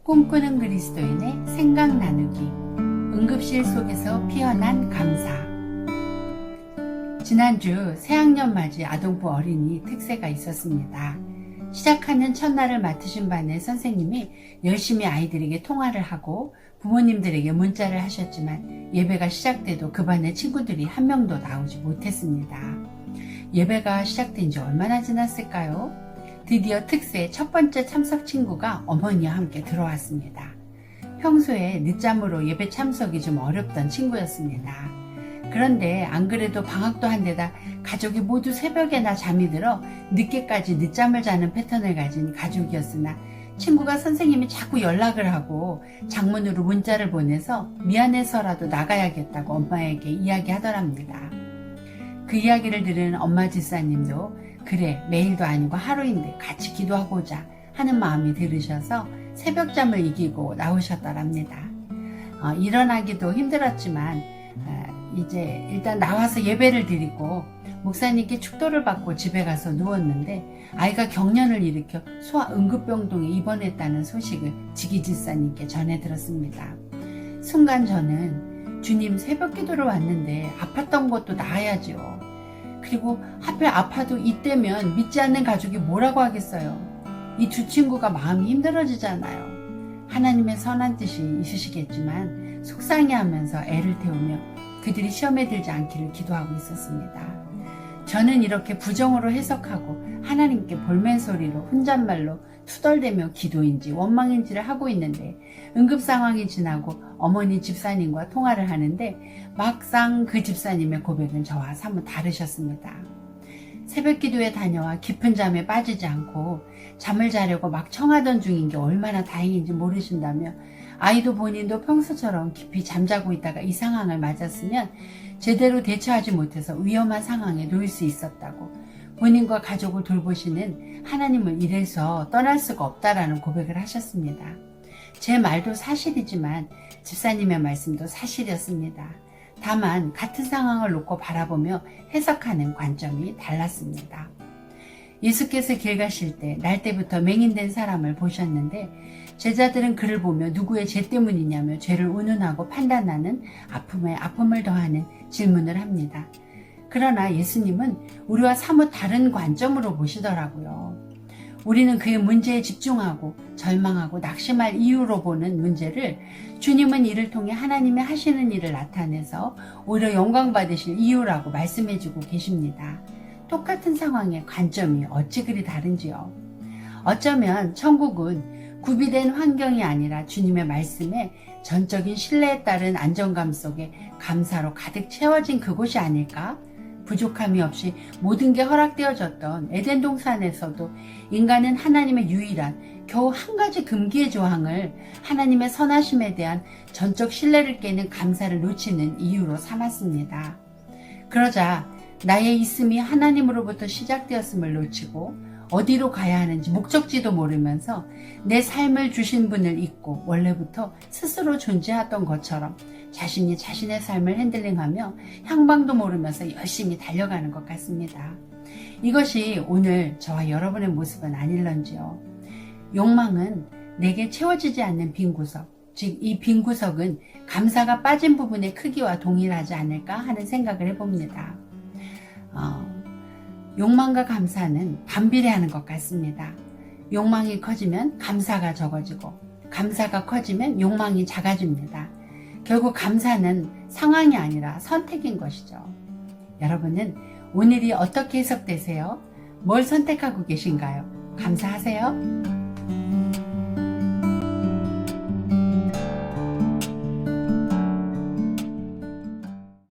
꿈꾸는 그리스도인의 생각 나누기. 응급실 속에서 피어난 감사. 지난주 새학년 맞이 아동부 어린이 특세가 있었습니다. 시작하는 첫날을 맡으신 반의 선생님이 열심히 아이들에게 통화를 하고 부모님들에게 문자를 하셨지만 예배가 시작돼도 그 반의 친구들이 한 명도 나오지 못했습니다. 예배가 시작된 지 얼마나 지났을까요? 드디어 특세 첫 번째 참석 친구가 어머니와 함께 들어왔습니다. 평소에 늦잠으로 예배 참석이 좀 어렵던 친구였습니다. 그런데 안 그래도 방학도 한데다 가족이 모두 새벽에나 잠이 들어 늦게까지 늦잠을 자는 패턴을 가진 가족이었으나 친구가 선생님이 자꾸 연락을 하고 장문으로 문자를 보내서 미안해서라도 나가야겠다고 엄마에게 이야기하더랍니다. 그 이야기를 들은 엄마 집사님도 그래, 매일도 아니고 하루인데 같이 기도하고자 하는 마음이 들으셔서 새벽잠을 이기고 나오셨더랍니다. 일어나기도 힘들었지만 이제 일단 나와서 예배를 드리고 목사님께 축도를 받고 집에 가서 누웠는데 아이가 경련을 일으켜 소아응급병동에 입원했다는 소식을 지기 집사님께 전해 들었습니다. 순간 저는 주님 새벽 기도를 왔는데 아팠던 것도 나아야죠. 그리고 하필 아파도 이때면 믿지 않는 가족이 뭐라고 하겠어요. 이 두 친구가 마음이 힘들어지잖아요. 하나님의 선한 뜻이 있으시겠지만 속상해하면서 애를 태우며 그들이 시험에 들지 않기를 기도하고 있었습니다. 저는 이렇게 부정으로 해석하고 하나님께 볼멘소리로 혼잣말로 투덜대며 기도인지 원망인지를 하고 있는데 응급 상황이 지나고 어머니 집사님과 통화를 하는데 막상 그 집사님의 고백은 저와 사뭇 다르셨습니다. 새벽 기도에 다녀와 깊은 잠에 빠지지 않고 잠을 자려고 막 청하던 중인 게 얼마나 다행인지 모르신다며 아이도 본인도 평소처럼 깊이 잠자고 있다가 이 상황을 맞았으면 제대로 대처하지 못해서 위험한 상황에 놓일 수 있었다고 본인과 가족을 돌보시는 하나님을 이래서 떠날 수가 없다라는 고백을 하셨습니다. 제 말도 사실이지만 집사님의 말씀도 사실이었습니다. 다만 같은 상황을 놓고 바라보며 해석하는 관점이 달랐습니다. 예수께서 길 가실 때 날 때부터 맹인된 사람을 보셨는데 제자들은 그를 보며 누구의 죄 때문이냐며 죄를 운운하고 판단하는 아픔에 아픔을 더하는 질문을 합니다. 그러나 예수님은 우리와 사뭇 다른 관점으로 보시더라고요. 우리는 그의 문제에 집중하고 절망하고 낙심할 이유로 보는 문제를 주님은 이를 통해 하나님이 하시는 일을 나타내서 오히려 영광 받으실 이유라고 말씀해주고 계십니다. 똑같은 상황의 관점이 어찌 그리 다른지요. 어쩌면 천국은 구비된 환경이 아니라 주님의 말씀에 전적인 신뢰에 따른 안정감 속에 감사로 가득 채워진 그곳이 아닐까? 부족함이 없이 모든 게 허락되어졌던 에덴 동산에서도 인간은 하나님의 유일한 겨우 한 가지 금기의 조항을 하나님의 선하심에 대한 전적 신뢰를 깨는 감사를 놓치는 이유로 삼았습니다. 그러자 나의 있음이 하나님으로부터 시작되었음을 놓치고 어디로 가야 하는지 목적지도 모르면서 내 삶을 주신 분을 잊고 원래부터 스스로 존재하던 것처럼 자신이 자신의 삶을 핸들링하며 향방도 모르면서 열심히 달려가는 것 같습니다. 이것이 오늘 저와 여러분의 모습은 아닐런지요. 욕망은 내게 채워지지 않는 빈 구석, 즉 이 빈 구석은 감사가 빠진 부분의 크기와 동일하지 않을까 하는 생각을 해봅니다. 욕망과 감사는 반비례하는 것 같습니다. 욕망이 커지면 감사가 적어지고 감사가 커지면 욕망이 작아집니다. 결국 감사는 상황이 아니라 선택인 것이죠. 여러분은 오늘이 어떻게 해석되세요? 뭘 선택하고 계신가요? 감사하세요.